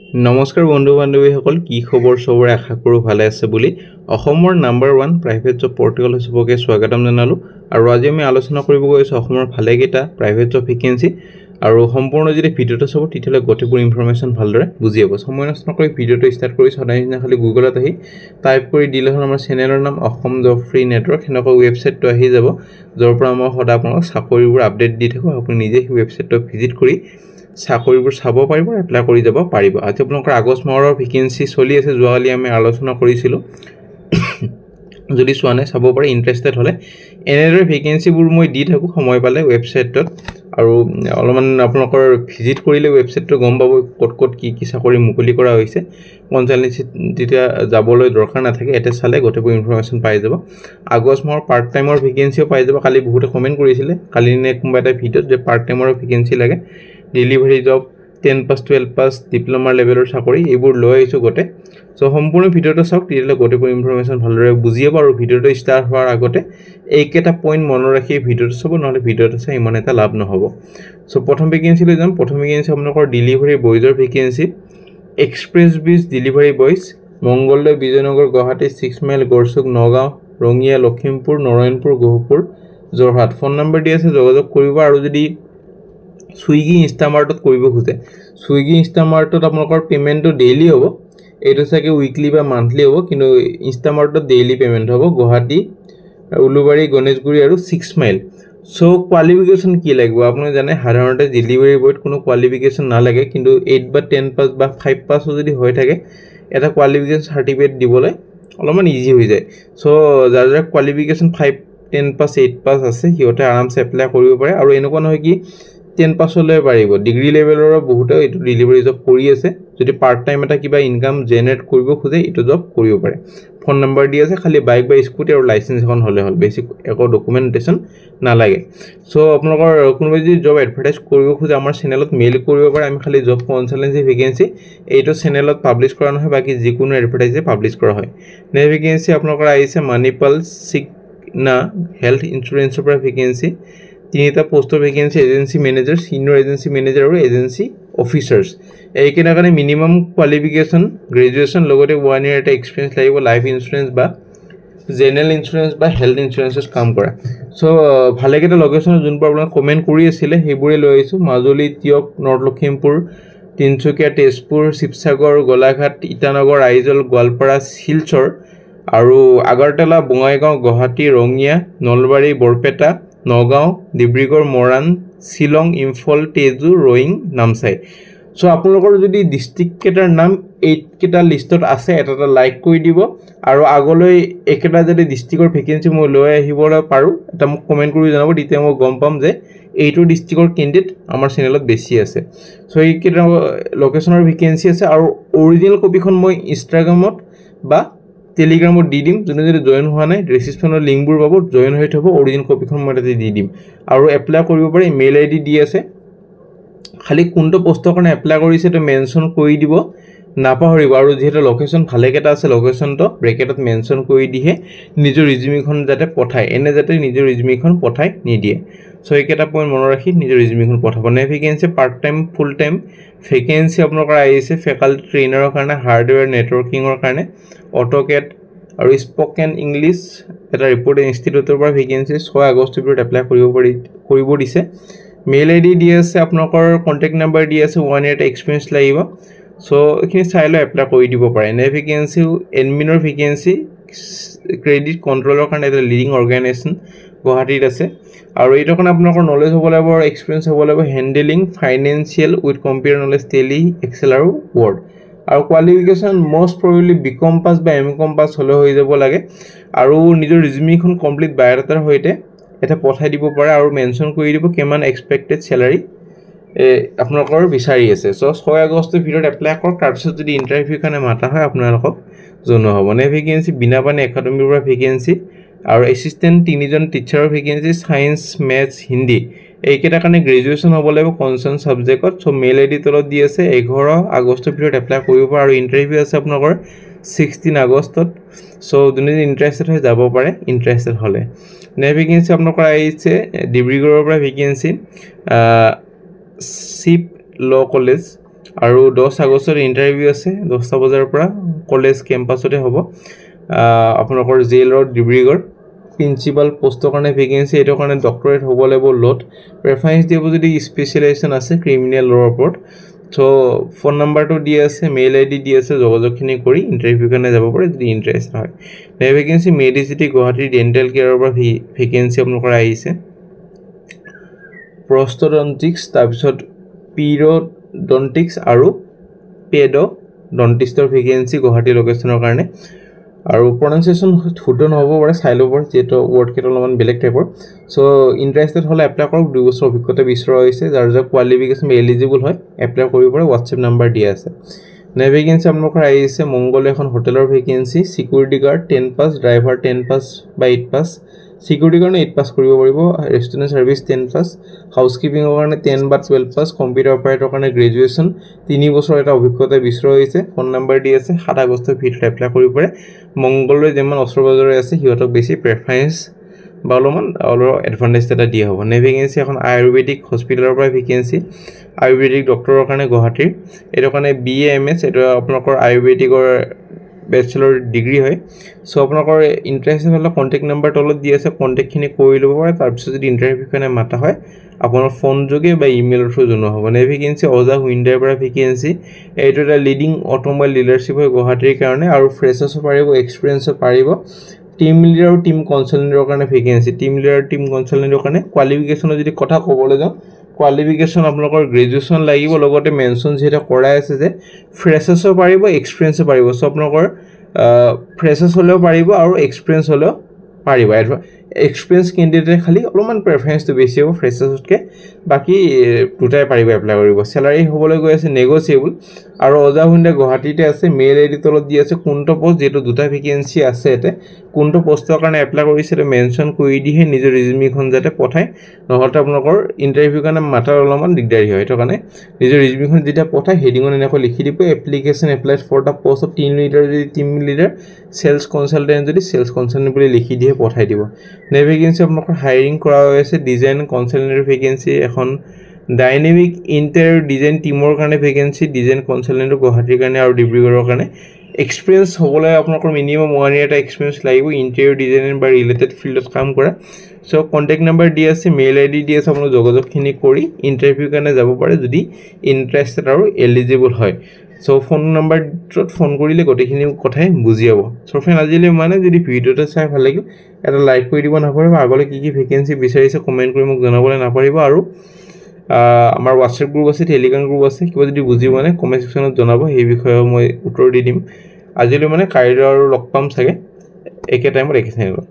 নমস্কাৰ বন্ধু বান্ধৱীসকল কি খবৰ সবৰে আশা কৰোঁ ভালে আছে বুলি অসমৰ নাম্বাৰ 1 প্ৰাইভেট জব পৰ্টেল হিচাপে স্বাগতম জনালো আৰু আজি আমি আলোচনা কৰিব গৈছো অসমৰ ভালেকেইটা প্ৰাইভেট জব ভেকেন্সি আৰু সম্পূৰ্ণ যদি ভিডিওটো চাব তেতিয়ালে গটেবোৰ ইনফৰমেশন ভালদৰে বুজি পাব সময় নষ্ট নকৰি ভিডিওটো ষ্টাৰ্ট কৰি সদায় দিনা খালি গুগলত আহি টাইপ কৰি দিলে হ'ল আমাৰ চেনেলৰ নাম অসম জব ফ্ৰী নেটৱৰ্ক হেনকা ৱেবছাইটটো আহি যাব যৰ পৰা মই সদায় আপোনাক চাকৰিবোৰ আপডেট দি থাকো আপুনি নিজে এই ৱেবছাইটটো ভিজিট কৰি চাকৰিবোৰ চাব পাৰিব এপ্লাই কৰি যাব পাৰিব আজি আপোনালোকৰ আগষ্ট মাহৰ ভেকেন্সি চলি আছে যোৱাকালি আমি আলোচনা কৰিছিলো যদি সোৱানে চাব পাৰে ইন্টাৰেষ্টেড হলে এনেদৰে ভেকেন্সিবোৰ মই দি থাকো সময় পালে ৱেবছাইটত আৰু অলমান আপোনালোকৰ ভিজিট কৰিলে ৱেবছাইটটো গম পাব কত কি চাকৰি মুকলি কৰা হৈছে কনসালটেন্সি তেতিয়া যাবলৈ দৰকাৰ নাথাকে এতে চালে গটেবোৰ ইনফৰমেশন পাই যাব আগষ্ট মাহৰ পাৰ্ট টাইমৰ ভেকেন্সিও পাই যাব কালি বহুতে কমেন্ট কৰিছিলে কালি নে কোনবা এটা ভিডিওত যে পাৰ্ট টাইমৰ ভেকেন্সি লাগে delivery job 10 pass 12 pass diploma লেভেলৰ চাকৰি এইবোৰ লৈ আইছো গটে সো সম্পূৰ্ণ ভিডিওটো চাওক তিলে গটেবোৰ ইনফৰমেশন ভালদৰে বুজিব আৰু ভিডিওটো ষ্টাৰ্ট হোৱাৰ আগতে এইকেটা পইণ্ট মনত ৰাখি ভিডিওটো চাব নহলে ভিডিওটো চাই ইমান এটা লাভ নহব সো প্ৰথম ভেকেন্সি লৈ যাম প্ৰথম ভেকেন্সি আপোনালোকৰ ডেলিভাৰী বয়জৰ vacancy Xpressbees delivery boys Mangaldai Bijoynagar Guwahati 6 mile Garchuk Nagaon Rangia Lakhimpur Narayanpur Gohpur Jorhat phone number দি আছে যোগাযোগ কৰিব আৰু যদি সুইগি ইনষ্টামাৰ্টত কৰিব খুজে সুইগি ইনষ্টামাৰ্টত আপোনালোকৰ পেমেন্টটো ডেইলি হ'ব এটো সাকে উইকলি বা মান্থলি হ'ব কিন্তু ইনষ্টামাৰ্টত ডেইলি পেমেন্ট হ'ব গুৱাহাটী উলুবাৰী গণেশগুৰি আৰু 6 মাইল সো কোৱালিফিকেশন কি লাগিব আপুনি জানে সাধাৰণতে ডেলিভাৰী বয়ত কোনো কোৱালিফিকেশন না লাগে কিন্তু 8 বা 10 পাস বা 5 পাস যদি হৈ থাকে এটা কোৱালিফিকেশন সাৰ্টিফিকেট দিবলৈ অলমান ইজি হৈ যায় সো যাৰ কোৱালিফিকেশন 5 10 পাস 8 পাস আছে হিওতে আৰামছে এপ্লাই কৰিব পাৰে আৰু এনেকুৱা নহয় কি 10 পাস হলে পাৰিব ডিগ্ৰী লেভেলৰ বহুত এটো ডেলিভাৰী জব কৰি আছে যদি পাৰ্ট টাইম এটা কিবা ইনকাম জেনাৰেট কৰিব খুজে এটো জব কৰিব পাৰে ফোন নম্বৰ দি আছে খালি বাইক বা স্কুটি আৰু লাইসেন্স এখন হলে হল বেসিক একো ডকুমেন্টেশন না লাগে সো আপোনালোকৰ কোনোবা যদি জব এডভাৰটাইজ কৰিব খুজে আমাৰ চেনেলত মেইল কৰিব পাৰে আমি খালি জব কনসালটেন্সি ভেকেন্সি এইটো চেনেলত পাবলিশ কৰা নহয় বাকি যিকোনো এডভাৰটাইজে পাবলিশ কৰা হয় নে ভেকেন্সি আপোনালোকৰ আহিছে মানিপাল সিকনা হেলথ ইন্সুৰেন্সৰ পৰা ভেকেন্সি তিনিটা পোষ্টৰ vacancy agency manager senior agency manager আৰু এজেন্সি অফিচাৰ্স এইকেইটা কাৰণে মিনিমাম কোৱালিফিকেশন গ্ৰেজুৱেচন লগতে 1 ইয়াৰ এটা এক্সপেৰিয়েন্স লাগিব লাইফ ইন্সুৰেন্স বা জেনাৰেল ইন্সুৰেন্স বা হেলথ ইন্সুৰেন্সত কাম কৰা সো ভালেকেইটা লোকেশন যোনবোৰ আপোনাক কমেন্ট কৰি আছিল হেবোৰে লৈ আইছো মাজুলী তিয়ক নৰ্থ লখিমপুৰ তিনচুকীয়া তেজপুৰ শিৱসাগৰ গোলাঘাট ইটানগৰ আইজল গোৱালপাৰা শিলচৰ আৰু আগৰতলা বঙাইগাঁও গুৱাহাটী ৰঙিয়া নলবাৰী বৰপেটা নগাঁও ডিব্ৰুগড় মৰাণ শিলং ইম্ফল তেজু ৰয়িং নামচাই সো আপোনালোকৰ যদি ডিস্ট্ৰিক্ট কেটাৰ নাম 8 কেটা লিষ্টত আছে এটা লাইক কৰি দিব আৰু আগলৈ একেটা যদি ডিস্ট্ৰিক্টৰ ভেকেন্সি মই লৈ আহিবলৈ পাৰো এটা মোক কমেন্ট কৰি জনাব তেতিয়া মই গম পাম যে এইটো ডিস্ট্ৰিক্টৰ কেণ্ডিডেট আমাৰ চেনেলত বেছি আছে সো এই কেটা লোকেশনৰ ভেকেন্সি আছে আৰু অৰিজিনাল কপিখন মই ইনষ্টাগ্ৰামত বা টেলিগ্ৰামত দি দিম যদি জয়েন হোৱা নাই ৰেজিষ্ট্ৰেচনৰ লিংকবোৰ পাব জয়েন হৈ থব অৰিজিনাল কপিখন মই তাতে দি দিম আৰু এপ্লাই কৰিব পাৰে ইমেইল আইডি দি আছে খালি কোনটো পোষ্টৰ কাৰণে এপ্লাই কৰিছে তো মেনশন কৰি দিব নাপাহৰিব আৰু যেহেতু লোকেশন ভালেকেটা আছে লোকেশনটো ব্ৰেকেটত মেনশন কৰি দিহে নিজৰ ৰিজিউমিখন যাতে পঠায় এনে যাতে নিজৰ ৰিজিউমিখন পঠাই নিদিয়ে সো এইকেটা পইণ্ট মনত ৰাখি নিজৰ ৰিজিউমিখন পঠাব নে vacancy part time full time vacancy আপোনালোকৰ আহিছে ফেকাল্টি ট্ৰেইনাৰৰ কাৰণে হাৰ্ডৱেৰ নেটৱৰ্কিংৰ কাৰণে অটোকেড আৰু স্পোকেন ইংলিশ এটা ৰিপৰ্ট ইনষ্টিটিউটৰ পৰা ভেকেন্সি 6 আগষ্টৰ ভিতৰত এপ্লাই কৰিব দিছে মেইল আইডি দি আছে আপোনালোকৰ কন্টাক্ট নম্বৰ দি আছে 1 ইয়াৰ এক্সপেৰিয়েন্স লাগিব সো এখিনি চাইলে এপ্লাই কৰি দিব পাৰে নে ভেকেন্সি এডমিনৰ ভেকেন্সি ক্ৰেডিট কন্ট্ৰোলৰ কাৰণে এটা লিডিং অৰ্গানাইজেচন গুৱাহাটীত আছে আৰু এইটো কাৰণে আপোনালোকৰ নলেজ হ'ব লাগিব আৰু এক্সপেৰিয়েন্স হ'ব লাগিব handling financial with computer knowledge Tally Excel আৰু ওয়াৰ্ড আৰু qualification most probably BCom pass বা এমকম পাস হলে হৈ যাব লাগে আৰু নিজৰ ৰিজিউমিখন কমপ্লিট বায়োডাটাৰ হৈতে এটা পঠাই দিব পাৰে আৰু মেনশন কৰি দিব কিমান এক্সপেক্টেড স্যালাৰি আপোনালোকৰ বিচাৰি আছে সো 6 আগষ্টৰ ভিতৰত এপ্লাই কৰক তাৰপিছত যদি ইন্টাৰভিউ কাৰণে মাতা হয় আপোনালোকক জনোৱা হ'ব নে ভেকেন্সি বিনাপানী একাডেমিৰ পৰা ভেকেন্সি আৰু এসিস্ট্যান্ট 3 জন টিচাৰৰ ভেকেন্সি সায়েন্স মেথছ হিন্দী এইকেটা কাৰণে গ্ৰেজুৱেচন হ'ব লাগিব কনসাৰ্ন সাবজেক্টত সো মেইল আইডি তলত দি আছে 11 আগষ্টৰ ভিতৰত এপ্লাই কৰিব আৰু ইন্টাৰভিউ আছে আপোনালোকৰ 16 আগষ্টত সো যদি ইন্টাৰেষ্টেড হৈ যাব পাৰে ইন্টাৰেষ্টেড হলে নে ভেকেন্সি আপোনালোকৰ আহিছে ডিব্ৰুগড়ৰ পৰা ভেকেন্সি চিপ ল কলেজ আৰু 10 আগষ্টত ইণ্টাৰভিউ আছে 10টা বজাৰ পৰা কলেজ কেম্পাছতে হ'ব আপোনালোকৰ জেল ৰোড ডিব্ৰুগড় প্ৰিন্সিপাল পোষ্টৰ কাৰণে ভেকেন্সি এটো কাৰণে ডক্টৰেট হ'ব লাগিব লট প্ৰেফাৰেন্স দিব যদি স্পেশালাইজেশন আছে ক্ৰিমিনেল লৰ ওপৰত সো ফোন নাম্বাৰটো দি আছে মেইল আইডি দি আছে যোগাযোগখিনি কৰি ইন্টাৰভিউ কাৰণে যাব পাৰে যদি ইন্টাৰেষ্ট হয় ভেকেন্সি মেডিচিটি গুৱাহাটী ডেন্টাল কেয়াৰৰ পৰা ভেকেন্সি আপোনালোকৰ আহিছে প্ৰষ্টডন্টিক্স তাৰপিছত পিৰোডন্টিক্স আৰু পেডোডন্টিষ্টৰ ভেকেন্সি গুৱাহাটী লোকেশনৰ কাৰণে আৰু প্ৰনাউন্সিয়েচন শুদ্ধ নহ'ব পাৰে চাই ল'ব যেটো ওয়াৰ্ড কেইটা অলপমান বেলেগ টাইপৰ সো ইন্টাৰেষ্টেড হ'লে এপ্লাই কৰক 2 বছৰ অভিজ্ঞতা বিচৰা হৈছে যাৰ যাৰ কোৱালিফিকেশন এলিজিবল হয় এপ্লাই কৰিব পাৰে WhatsApp নাম্বাৰ দিয়া আছে ভেকেন্সি আপোনালোকৰ আহিছে মংগল এখন হোটেলৰ vacancy security guard 10 pass driver 10 pass বা 8 পাস সিকিউৰিটি কাৰণে 8 পাস কৰিব পাৰিব ৰেষ্টুৰেণ্ট সাৰ্ভিস 10 পাস হাউসকিপিংৰ কাৰণে 10 বা 12 পাস কম্পিউটাৰ অপাৰেটৰ কাৰণে গ্ৰেজুৱেচন 3 বছৰ এটা অভিজ্ঞতা বিচৰা হৈছে ফোন নাম্বাৰ দি আছে 7 আগষ্টৰ ভিতৰত এপ্লাই কৰিব পাৰে মংগললৈ যেমান ওচৰ বজাৰে আছে হিহঁতক বেছি প্ৰেফাৰেন্স বা অলপমান এডভান্টেজ এটা দিয়া হ'ব ভেকেন্সি এখন আয়ুৰ্বেদিক হস্পিটেলৰ পৰা ভেকেন্সি আয়ুৰ্বেদিক ডক্টৰৰ কাৰণে গুৱাহাটীৰ এটো কাৰণে BAMS এটো আপোনালোকৰ আয়ুৰ্বেদিকৰ ব্যাচেলৰ ডিগ্ৰী হয় সো আপোনালোকৰ ইন্টাৰেষ্ট হ'লে কন্টাক্ট নাম্বাৰ তলত দি আছে কন্টাক্টখিনি কৰি ল'ব পাৰে তাৰ পিছত যদি ইন্টাৰভিউ কাৰণে মাতা হয় আপোনাৰ ফোন যোগে বা ইমেইলৰ থ্ৰু জনোৱা হ'ব ভেকেন্সি অজা হুইন্ডাৰ পৰা ভেকেন্সি এইটো এটা লিডিং অটোমোবাইল ডিলাৰশ্বিপ হয় গুৱাহাটীৰ কাৰণে আৰু ফ্ৰেছাৰ্ছ পাৰিব এক্সপেৰিয়েন্স পাৰিব টিম লিডাৰ আৰু টিম কনসালটেন্টৰ কাৰণে ভেকেন্সি টিম লিডাৰ টিম কনসালটেন্টৰ কাৰণে কোৱালিফিকেশনৰ যদি কথা ক'বলৈ যাওঁ কোৱালিফিকেশন আপোনালোকৰ গ্ৰেজুৱেচন লাগিব লগতে মেনশন যেটা কৰাই আছে যে ফ্ৰেছাৰ্ছ পাৰিব এক্সপেৰিয়েন্স পাৰিব সো আপোনালোকৰ ফ্ৰেছাৰ্ছ হ'লেও পাৰিব আৰু এক্সপেৰিয়েন্স হ'লেও পাৰিব এক্সপেৰিয়েন্স ক্যান্ডিডেট খালি অলপমান প্ৰেফাৰেন্সটো বেছি হ'ব ফ্ৰেছাৰ্ছতকে বাকি দুটাই পাৰিব এপ্লাই কৰিব স্যালাৰি হ'বলৈ গৈ আছে নেগোচিয়েবল আৰু অজা হুইন্ডা গুৱাহাটীতে আছে মেইল আইডি তলত দি আছে কোনটো পোষ্ট যেটো দুটা ভেকেন্সি আছে এতে কোনটো পোষ্টৰ কাৰণে এপ্লাই কৰিছে মেনশন কৰি দিহে নিজৰ ৰিজিউমিখন যাতে পঠাই নহলে আপোনালোকৰ ইন্টাৰভিউ কাৰণে মাটাৰ অলপমান দিগদাৰি হয় এটো কাৰণে নিজৰ ৰিজিউমিখন যেতিয়া পঠাই হেডিঙত এনেকৈ লিখি দিব application applied for the post of team leader যদি টিম লিডাৰ সেলস কনসালটেন্ট যদি সেলস কনসালটেন্ট বুলি লিখি দিয়ে পঠাই দিব ভেকেন্সি আপোনালোকৰ হায়াৰিং কৰা হৈছে ডিজাইন কনসালটেন্টৰ ভেকেন্সি এখন ডাইনামিক ইন্টাৰিয়ৰ ডিজাইন টিমৰ কাৰণে ভেকেন্সি ডিজাইন কনসালটেন্টৰ গুৱাহাটীৰ কাৰণে আৰু ডিব্ৰুগড়ৰ কাৰণে এক্সপেৰিয়েন্স হ'বলৈ আপোনালোকৰ মিনিমাম 1 ইয়াৰ এটা এক্সপেৰিয়েন্স লাগিব ইন্টাৰিয়ৰ ডিজাইন বা ৰিলেটেড ফিল্ডত কাম কৰা সো কন্টাক্ট নাম্বাৰ দি আছে মেইল আইডি দি আছে আপোনালোক যোগাযোগখিনি কৰি ইন্টাৰভিউ কাৰণে যাব পাৰে যদি ইন্টাৰেষ্টেড আৰু এলিজিবল হয় সো ফোন নাম্বাৰটোত ফোন কৰিলে গটেখিনি কথাই বুজি যাব সো ফ্ৰেন্ড আজিলৈ মানে যদি ভিডিওটো চাই ভাল লাগিল এটা লাইক কৰি দিব নাপাৰিব আগলৈ কি ভেকেন্সি বিচাৰিছে কমেন্ট কৰি মোক জনাবলৈ নাপাৰিব আৰু আমাৰ WhatsApp গ্ৰুপ আছে টেলিগ্ৰাম গ্ৰুপ আছে কিবা যদি বুজিব মানে কমেন্ট সেকশনত জনাব এই বিষয়ে মই উত্তৰ দি দিম আজিলৈ মানে কাইলৈ আৰু লগ পাম চাগে একে টাইমত একে চেনেলত